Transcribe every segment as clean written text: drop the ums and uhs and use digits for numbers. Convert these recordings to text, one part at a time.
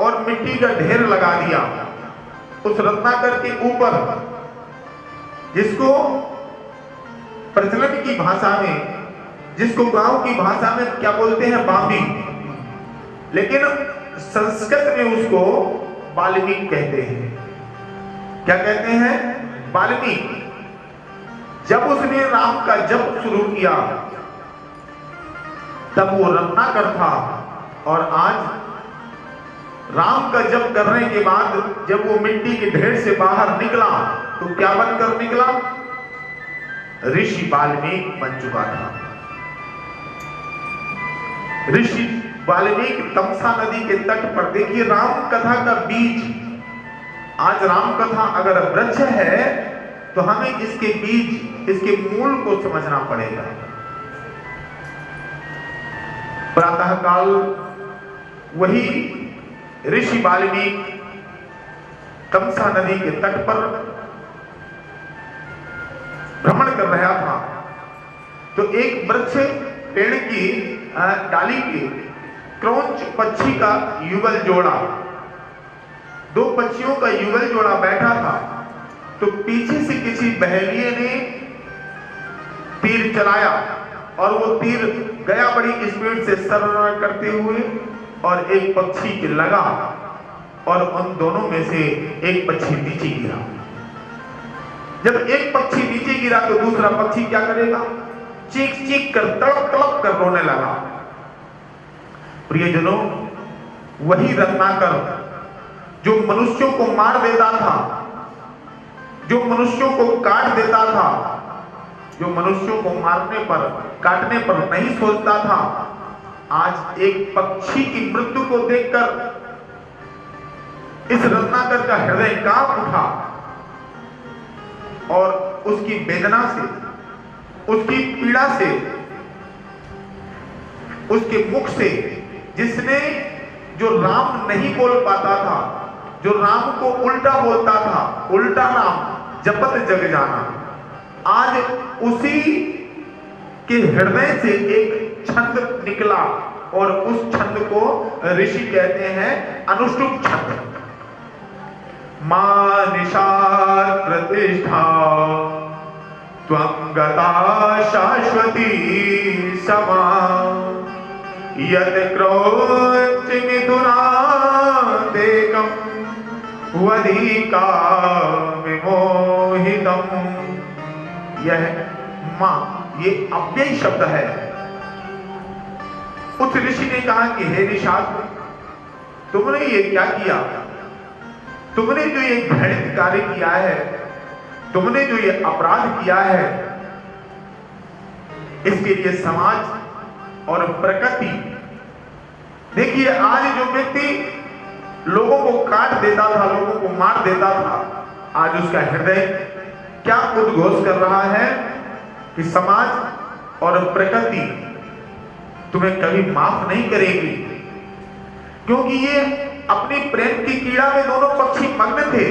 और मिट्टी का ढेर लगा दिया उस रत्नाकर के ऊपर, जिसको प्रचलन की भाषा में, जिसको गांव की भाषा में क्या बोलते हैं, बांबी, लेकिन संस्कृत में उसको वाल्मीकि कहते हैं। क्या कहते हैं? वाल्मीकि। जब उसने राम का जप शुरू किया तब वो रत्नाकर था, और आज राम का जप करने के बाद जब वो मिट्टी के ढेर से बाहर निकला तो क्या बनकर निकला? ऋषि वाल्मीकि बन चुका था। ऋषि वाल्मीकि तमसा नदी के तट पर, देखिए राम कथा का बीज, आज राम कथा अगर वृक्ष है तो हमें इसके बीज, इसके मूल को समझना पड़ेगा। प्रातः काल वही ऋषि वाल्मीकि तमसा नदी के तट पर भ्रमण कर रहा था, तो एक वृक्ष पेड़ की डाली के क्रौंच पक्षी का युगल जोड़ा, दो पक्षियों का युगल जोड़ा बैठा था, तो पीछे से किसी बहेलिये ने तीर चलाया और वो तीर गया बड़ी स्पीड से सर करते हुए और एक पक्षी के लगा, और उन दोनों में से एक पक्षी नीचे गिरा। जब एक पक्षी नीचे गिरा तो दूसरा पक्षी क्या करेगा? चीख चीख कर, तड़प तड़प कर रोने लगा। प्रियजनों, वही रत्नाकर जो मनुष्यों को मार देता था, जो मनुष्यों को काट देता था, जो मनुष्यों को मारने पर, काटने पर नहीं सोचता था, आज एक पक्षी की मृत्यु को देखकर इस रत्नाकर का हृदय कांप उठा, और उसकी वेदना से, उसकी पीड़ा से, उसके मुख से, जिसने जो राम नहीं बोल पाता था, जो राम को उल्टा बोलता था, उल्टा राम जपत जग जाना, आज उसी के हृदय से एक छंद निकला, और उस छंद को ऋषि कहते हैं अनुष्टुप छंद। मां निशार प्रतिष्ठा त्वं गता शाश्वती समा, यत् क्रोच मिथुनादेकं वधिका विमोहितम्। यह मां, ये अव्यय शब्द है। उस ऋषि ने कहा कि हे निषाद, तुमने ये क्या किया? तुमने जो ये घृणित कार्य किया है, तुमने जो ये अपराध किया है, इसके लिए समाज और प्रकृति, देखिए आज जो व्यक्ति लोगों को काट देता था, लोगों को मार देता था, आज उसका हृदय क्या उद्घोष कर रहा है कि समाज और प्रकृति तुम्हें कभी माफ नहीं करेगी, क्योंकि ये अपनी प्रेम की कीड़ा में दोनों पक्षी मग्न थे।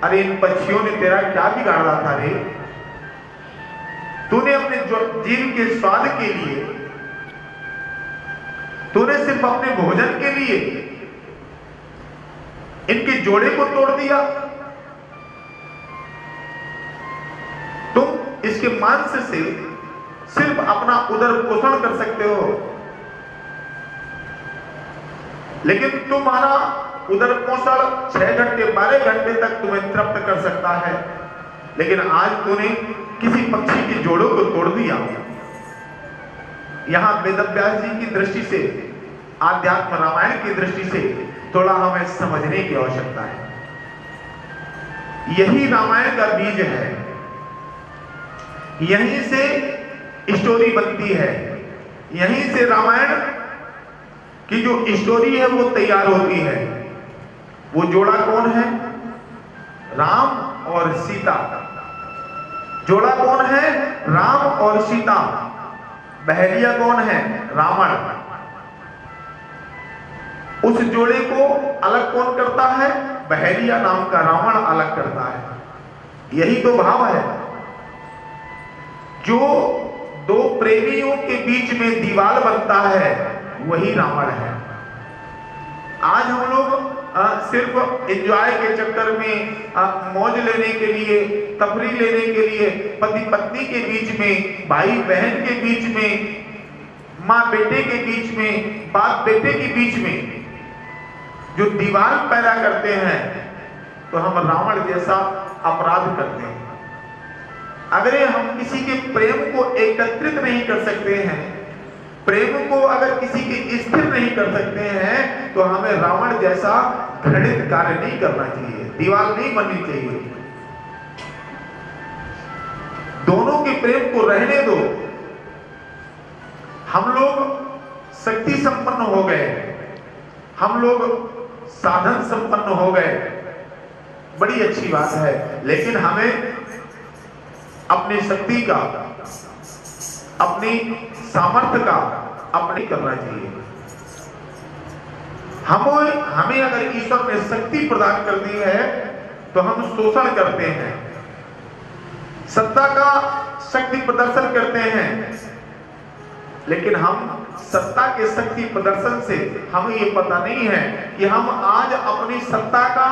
अरे इन पक्षियों ने तेरा क्या बिगाड़ा था रे? तूने अपने जीव के स्वाद के लिए, तूने सिर्फ अपने भोजन के लिए इनके जोड़े को तोड़ दिया। तुम इसके मांस से सिर्फ अपना उदर पोषण कर सकते हो, लेकिन तुम्हारा उदर पोषण 6 घंटे 12 घंटे तक तुम्हें तृप्त कर सकता है, लेकिन आज तूने किसी पक्षी के जोड़ों को तोड़ दिया। यहां वेदव्यास जी की दृष्टि से, आध्यात्म रामायण की दृष्टि से थोड़ा हमें समझने की आवश्यकता है। यही रामायण का बीज है, यहीं से स्टोरी बनती है, यहीं से रामायण की जो स्टोरी है वो तैयार होती है। वो जोड़ा कौन है? राम और सीता। जोड़ा कौन है? राम और सीता। बहलिया कौन है? रावण। उस जोड़े को अलग कौन करता है? बहलिया नाम का रावण अलग करता है। यही तो भाव है। जो दो प्रेमियों के बीच में दीवार बनता है वही रावण है। आज हम लोग सिर्फ एंजॉय के चक्कर में, मौज लेने के लिए, तफरी लेने के लिए, पति पत्नी के बीच में, भाई बहन के बीच में, माँ बेटे के बीच में, बाप बेटे के बीच में जो दीवार पैदा करते हैं, तो हम रावण जैसा अपराध करते हैं। अगर हम किसी के प्रेम को एकत्रित नहीं कर सकते हैं, प्रेम को अगर किसी के स्थिर नहीं कर सकते हैं, तो हमें रावण जैसा घृणित कार्य नहीं करना चाहिए, दीवार नहीं बननी चाहिए। दोनों के प्रेम को रहने दो। हम लोग शक्ति संपन्न हो गए, हम लोग साधन संपन्न हो गए, बड़ी अच्छी बात है, लेकिन हमें अपनी शक्ति का, अपनी सामर्थ्य का अपनी करना चाहिए। हमें अगर ईश्वर ने शक्ति प्रदान कर दी है, तो हम शोषण करते हैं, सत्ता का शक्ति प्रदर्शन करते हैं, लेकिन हम सत्ता के शक्ति प्रदर्शन से हमें ये पता नहीं है कि हम आज अपनी सत्ता का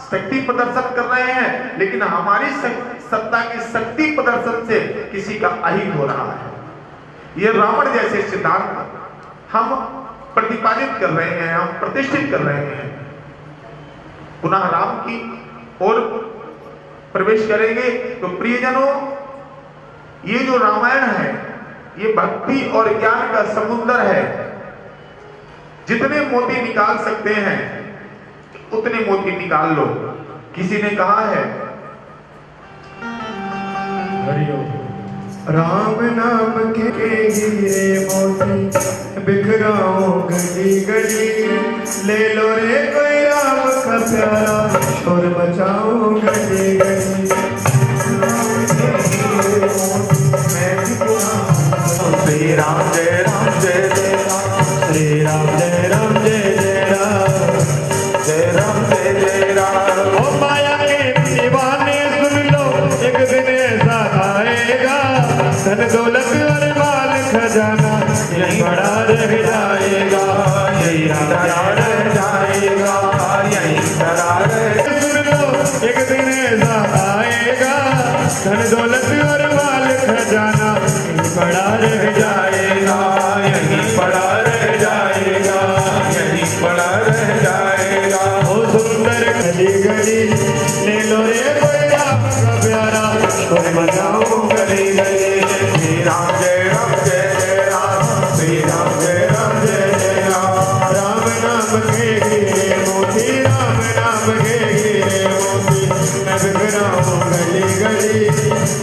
शक्ति प्रदर्शन कर रहे हैं, लेकिन हमारी सत्ता की शक्ति प्रदर्शन से किसी का अहित हो रहा है। ये रावण जैसे सिद्धांत हम प्रतिपादित कर रहे हैं, हम प्रतिष्ठित कर रहे हैं। पुनः राम की ओर प्रवेश करेंगे तो प्रियजनों, ये जो रामायण है, ये भक्ति और ज्ञान का समुद्र है। जितने मोती निकाल सकते हैं उतने मोती निकाल लो। किसी ने कहा है, राम नाम के हीरे मोती बिखराओ गली गली, ले लो रे कोई राम का प्यारा शोर मचाओ गली गली। श्री राम जय राम जय जय राम, श्री राम जय राम जय जय राम, जय राम जय जय राम। ओ माया के दीवाने सुन लो, एक दिन ऐसा आएगा, धन दौलत और माल खजाना यही बड़ा रह जाएगा, यही बड़ा रह जाएगा, यही बड़ा रह। सुन लो एक दिन ऐसा आएगा, धन दौलत और माल खजाना यही बड़ा रह जाएगा, यही बड़ा रह जाएगा, यही बड़ा रह जाएगा। ओ सुंदर गली गली, ले लो रे कोई राम का प्यारा शोर मचाओ गली गली। श्री राम जय राम जय जय राम, श्री राम जय राम जय जय राम। राम नाम के हीरे मोती, राम नाम के हीरे मोती मैं बिखराऊं गली गली,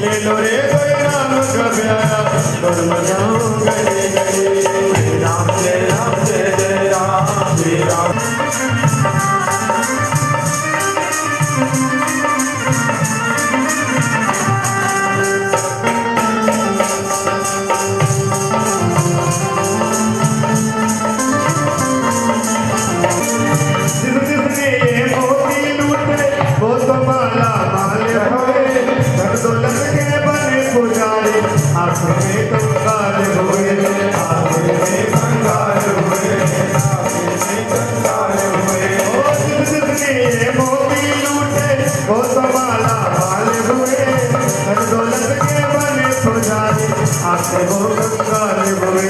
ले लो रे कोई राम का प्यारा शोर मचाओ गली गली। श्री राम जय राम जय जय राम, श्री राम। जिसने ये मोती लूटे वो तो माला माल हुए, धन दौलत के बने पुजारी आंख में कंगाल हुए, आंख में कंगाल हुए, आंख में कंगाल हुए। ओ जिसने ये मोती लूटे वो तो माला माल हुए, धन दौलत के बने पुजारी आंख में वो कंगाल हुए,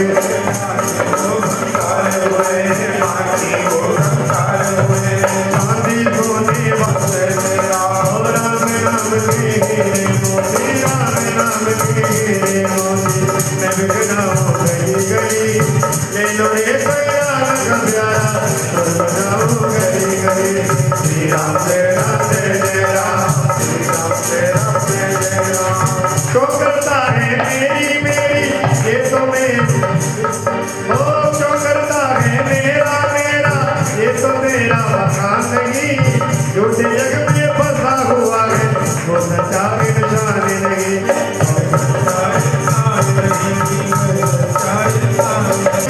कंगाल हुए, आंख वो कंगाल हुए। चांदी सोने वाले राम नाम के हीरे मोती, राम नाम के हीरे मोती मैं बिखराऊं गली गली, ले लो रे कोई राम का प्यारा शोर मचाओ गली गली। श्री राम जय राम जय जय राम, श्री राम जय राम जय जय राम। तो करता है मेरी मेरी ये तो मेरी, ओ जो करता है मेरा मेरा ये तो मेरा मकान नहीं, झूठे जग में फंसा हुआ है वो सच्चा इंसान नहीं।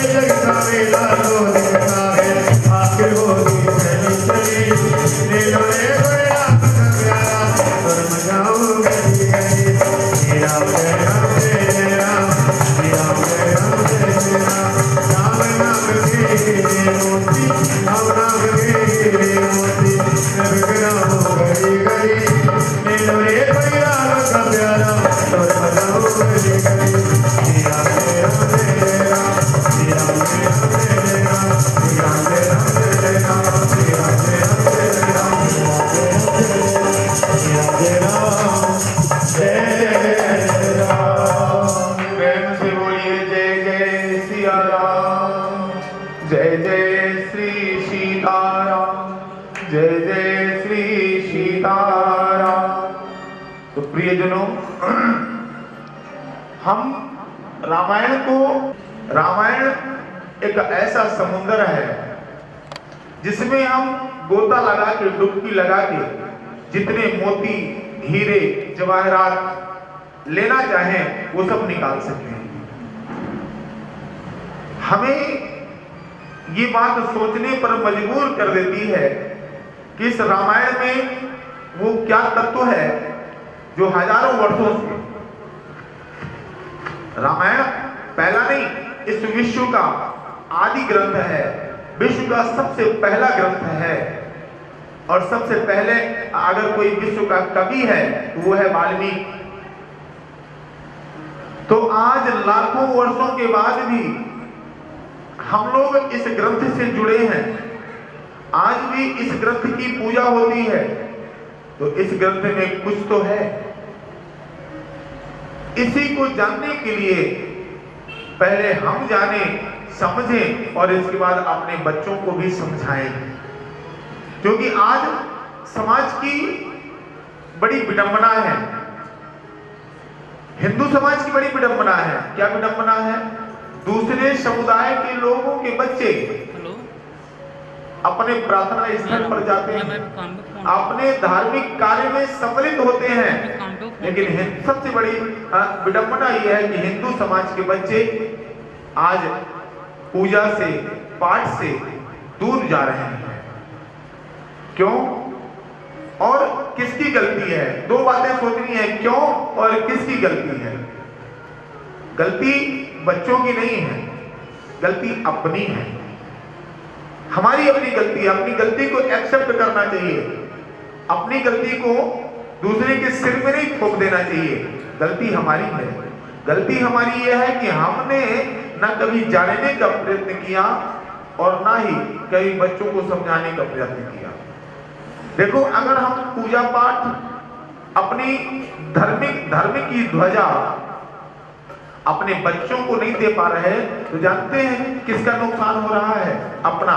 जग का राम, जय जय श्री सीताराम, जय जय श्री सीताराम। तो प्रियजनों, हम रामायण एक ऐसा समुद्र है जिसमें हम गोता लगा के, डुबकी लगा के जितने मोती, हीरे, जवाहरात लेना चाहें वो सब निकाल सकते हैं। हमें ये बात सोचने पर मजबूर कर देती है कि इस रामायण में वो क्या तत्व है जो हजारों वर्षों से, रामायण पहला नहीं, इस विश्व का आदि ग्रंथ है, विश्व का सबसे पहला ग्रंथ है। और सबसे पहले अगर कोई विश्व का कवि है तो वो है वाल्मीकि। तो आज लाखों वर्षों के बाद भी हम लोग इस ग्रंथ से जुड़े हैं, आज भी इस ग्रंथ की पूजा होती है। तो इस ग्रंथ में कुछ तो है। इसी को जानने के लिए पहले हम जाने, समझें और इसके बाद अपने बच्चों को भी समझाएं। क्योंकि आज समाज की बड़ी विडंबना है, हिंदू समाज की बड़ी विडंबना है। क्या विडंबना है? दूसरे समुदाय के लोगों के बच्चे अपने प्रार्थना स्थल पर जाते हैं, अपने धार्मिक कार्य में सम्मिलित होते हैं, लेकिन सबसे बड़ी विडंबना यह है कि हिंदू समाज के बच्चे आज पूजा से, पाठ से दूर जा रहे हैं। क्यों और किसकी गलती है? दो बातें सोचनी है, क्यों और किसकी गलती है। गलती बच्चों की नहीं है, गलती अपनी है, हमारी अपनी गलती है। अपनी गलती को एक्सेप्ट करना चाहिए, अपनी गलती को दूसरे के सिर में नहीं ठोक देना चाहिए। गलती हमारी है। गलती हमारी यह है कि हमने न कभी जानने का प्रयत्न किया और ना ही कभी बच्चों को समझाने का प्रयत्न किया। देखो, अगर हम पूजा पाठ, अपनी धर्म की ध्वजा अपने बच्चों को नहीं दे पा रहे तो जानते हैं किसका नुकसान हो रहा है? अपना।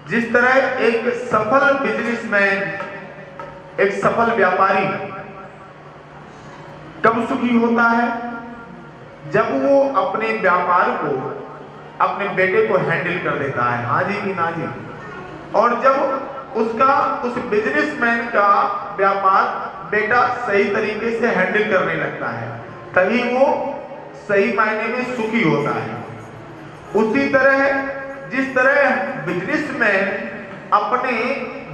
जिस तरह एक सफल बिजनेसमैन, एक सफल व्यापारी कब सुखी होता है? जब वो अपने व्यापार को, अपने बेटे को हैंडल कर देता है, हाँ जी कि ना जी। और जब उसका, उस बिजनेसमैन का व्यापार बेटा सही तरीके से हैंडल करने लगता है, तभी वो सही मायने में सुखी होता है। उसी तरह जिस तरह बिजनेसमैन अपने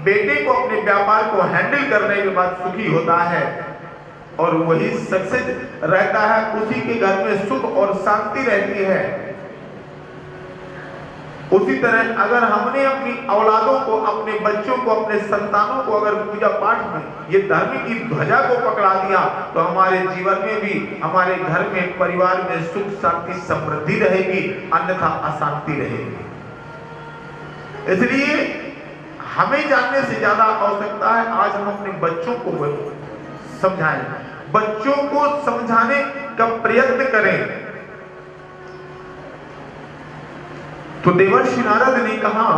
बेटे को, अपने व्यापार को हैंडल करने के बाद सुखी होता है और वही सक्सेस रहता है, उसी के घर में सुख और शांति रहती है। उसी तरह अगर हमने अपनी औलादों को, अपने बच्चों को, अपने संतानों को अगर पूजा पाठ में ये धर्म की ध्वजा को पकड़ा दिया तो हमारे जीवन में भी, हमारे घर में, परिवार में सुख शांति समृद्धि रहेगी, अन्यथा अशांति रहेगी। इसलिए हमें जानने से ज्यादा आवश्यकता है आज हम अपने बच्चों को समझाएं, बच्चों को समझाने का प्रयत्न करें। तो देवर्षि नारद ने कहा,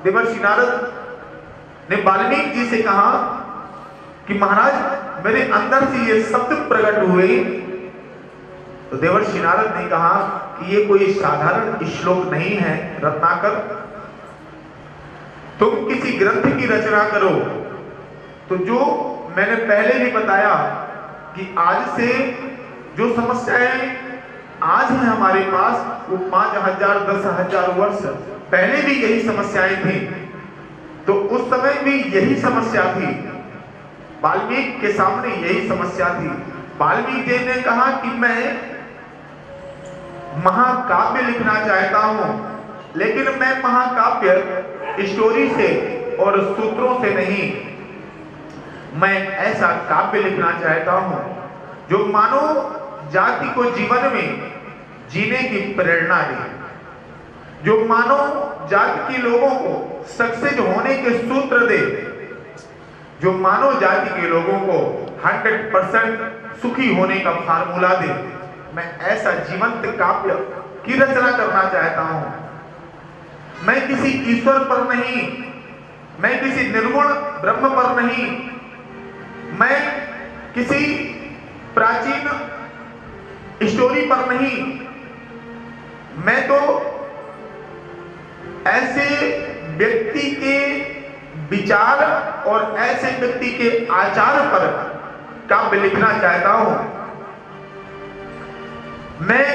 देवर्षि नारद ने वाल्मीकि जी से कहा कि महाराज मेरे अंदर से ये शब्द प्रकट हुए। तो देवर्षि नारद ने कहा कि ये कोई साधारण श्लोक नहीं है रत्नाकर, तुम किसी ग्रंथ की रचना करो। तो जो मैंने पहले भी बताया कि आज से जो समस्याएं आज है हमारे पास, वो 5000 10,000 वर्ष पहले भी यही समस्याएं थी। तो उस समय भी यही समस्या थी, वाल्मीकि के सामने यही समस्या थी। वाल्मीकि जी ने कहा कि मैं महाकाव्य लिखना चाहता हूं, लेकिन मैं महाकाव्य स्टोरी से और सूत्रों से नहीं, मैं ऐसा काव्य लिखना चाहता हूं जो मानव जाति को जीवन में जीने की प्रेरणा दे, जो मानव जाति के लोगों को सक्सेस होने के सूत्र दे, जो मानव जाति के लोगों को 100% सुखी होने का फार्मूला दे। मैं ऐसा जीवंत काव्य की रचना करना चाहता हूं। मैं किसी ईश्वर पर नहीं, मैं किसी निर्गुण ब्रह्म पर नहीं, मैं किसी प्राचीन स्टोरी पर नहीं, मैं तो ऐसे व्यक्ति के विचार और ऐसे व्यक्ति के आचार पर काव्य लिखना चाहता हूं। मैं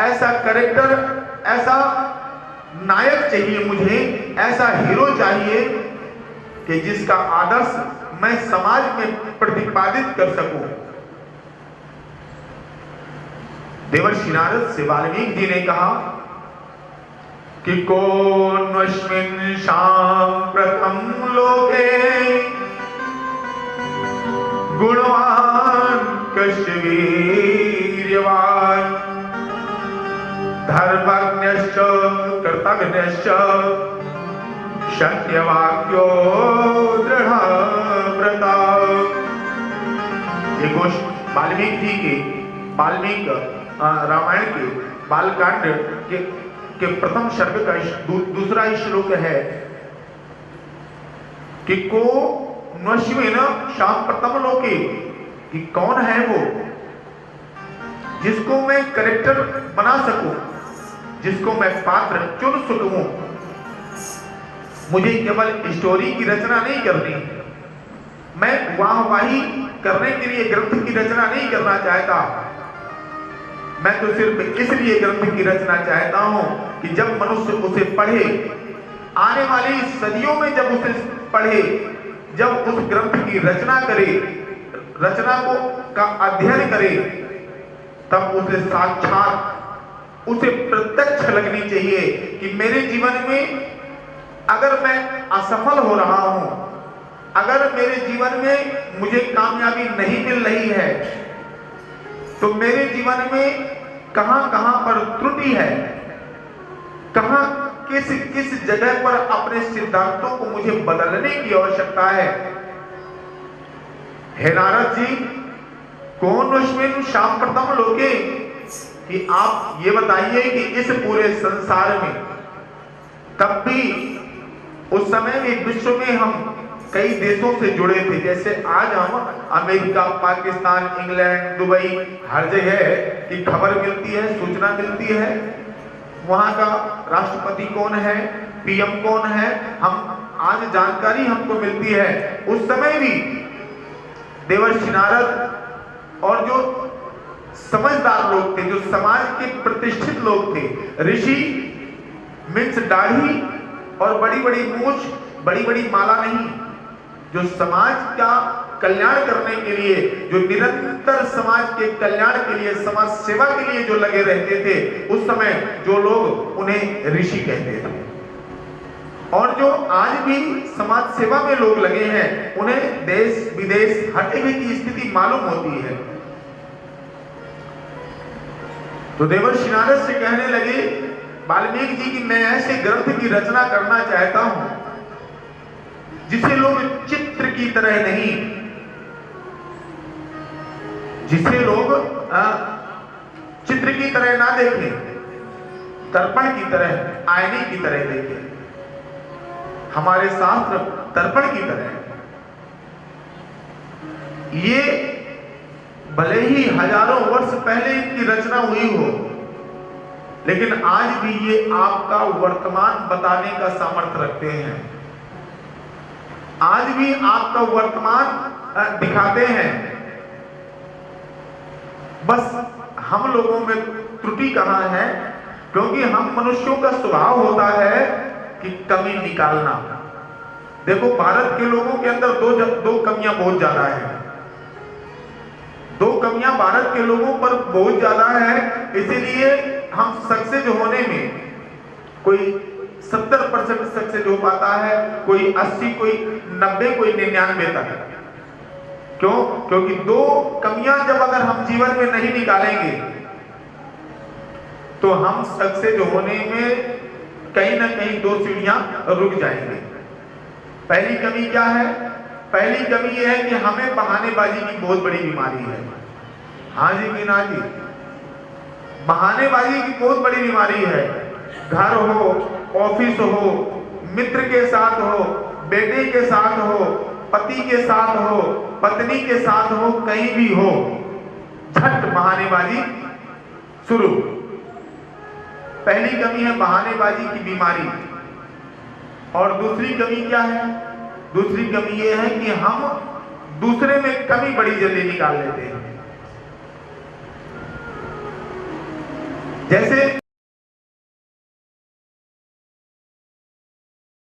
ऐसा कैरेक्टर, ऐसा नायक चाहिए, मुझे ऐसा हीरो चाहिए कि जिसका आदर्श मैं समाज में प्रतिपादित कर सकूं। देवर्षि नारद से वाल्मीकि जी ने कहा कि कोन्वस्मिन् साम्प्रतं लोके गुणवान् कस्य वीर्यवान् धर्मज्ञश्च कृतज्ञश्च सत्यवाक्यो दृढव्रता। ये गोष्ठ वाल्मीकि जी के, वाल्मीकि रामायण के बालकांड के प्रथम सर्ग का दूसरा श्लोक है कि को नश्वेन साम्प्रतं लोके, कि कौन है वो जिसको मैं कैरेक्टर बना सकूं, जिसको मैं पात्र चुन सकूं। मुझे केवल स्टोरी की रचना नहीं करनी, मैं वाहवाही करने के लिए ग्रंथ की रचना नहीं करना चाहता। मैं तो सिर्फ इसलिए ग्रंथ की रचना चाहता हूं कि जब मनुष्य उसे पढ़े, आने वाली सदियों में जब उसे पढ़े, जब उस ग्रंथ की रचना करे, रचना को का अध्ययन करे, तब उसे साक्षात, उसे प्रत्यक्ष लगनी चाहिए कि मेरे जीवन में अगर मैं असफल हो रहा हूं, अगर मेरे जीवन में मुझे कामयाबी नहीं मिल रही है, तो मेरे जीवन में कहां कहां पर त्रुटि है, कहां किस किस जगह पर अपने सिद्धांतों को मुझे बदलने की आवश्यकता है। हे नारद जी, कोन्वस्मिन् साम्प्रतं लोके, कि आप ये बताइए कि इस पूरे संसार में तब भी उस समय में विश्व में हम कई देशों से जुड़े थे, जैसे आज हम अमेरिका, पाकिस्तान, इंग्लैंड, दुबई, हर जगह की खबर मिलती है, सूचना मिलती है, वहां का राष्ट्रपति कौन है, पीएम कौन है, हम आज जानकारी हमको मिलती है। उस समय भी देवर्षि नारद और जो समझदार लोग थे, जो समाज के प्रतिष्ठित लोग थे, ऋषि मीन्स दाढ़ी और बड़ी बड़ी मूछ, बड़ी बड़ी माला नहीं, जो समाज का कल्याण करने के लिए, जो निरंतर समाज के कल्याण के लिए, समाज सेवा के लिए जो लगे रहते थे, उस समय जो लोग उन्हें ऋषि कहते थे। और जो आज भी समाज सेवा में लोग लगे हैं, उन्हें देश विदेश हर जगह की स्थिति मालूम होती है। तो देवर्षि नारद से कहने लगे वाल्मीकि जी कि मैं ऐसे ग्रंथ की रचना करना चाहता हूं जिसे लोग चित्र की तरह नहीं, जिसे लोग चित्र की तरह ना देखें, दर्पण की तरह, आईने की तरह देखें। हमारे शास्त्र दर्पण की तरह, ये भले ही हजारों वर्ष पहले इनकी रचना हुई हो, लेकिन आज भी ये आपका वर्तमान बताने का सामर्थ्य रखते हैं, आज भी आपका वर्तमान दिखाते हैं। बस हम लोगों में त्रुटि कहां है, क्योंकि हम मनुष्यों का स्वभाव होता है कि कमी निकालना। देखो, भारत के लोगों के अंदर दो कमियां बहुत ज्यादा है, दो कमियां भारत के लोगों पर बहुत ज्यादा है। इसीलिए हम सक्सेस होने में कोई 70% सक्सेस हो पाता है, कोई 80, कोई 90, कोई 99 तक। क्यों? क्योंकि दो कमियां जब अगर हम जीवन में नहीं निकालेंगे तो हम सक्सेस होने में कहीं ना कहीं दो सीढ़ियां रुक जाएंगे। पहली कमी क्या है? पहली कमी यह है कि हमें बहानेबाजी की बहुत बड़ी बीमारी है। हाँ जी कि ना जी? बहानेबाजी की बहुत बड़ी बीमारी है। घर हो, ऑफिस हो, मित्र के साथ हो, बेटे के साथ हो, पति के साथ हो, पत्नी के साथ हो, कहीं भी हो, झट बहानेबाजी शुरू। पहली कमी है बहानेबाजी की बीमारी। और दूसरी कमी क्या है? दूसरी कमी यह है कि हम दूसरे में कमी बड़ी जल्दी निकाल लेते हैं। जैसे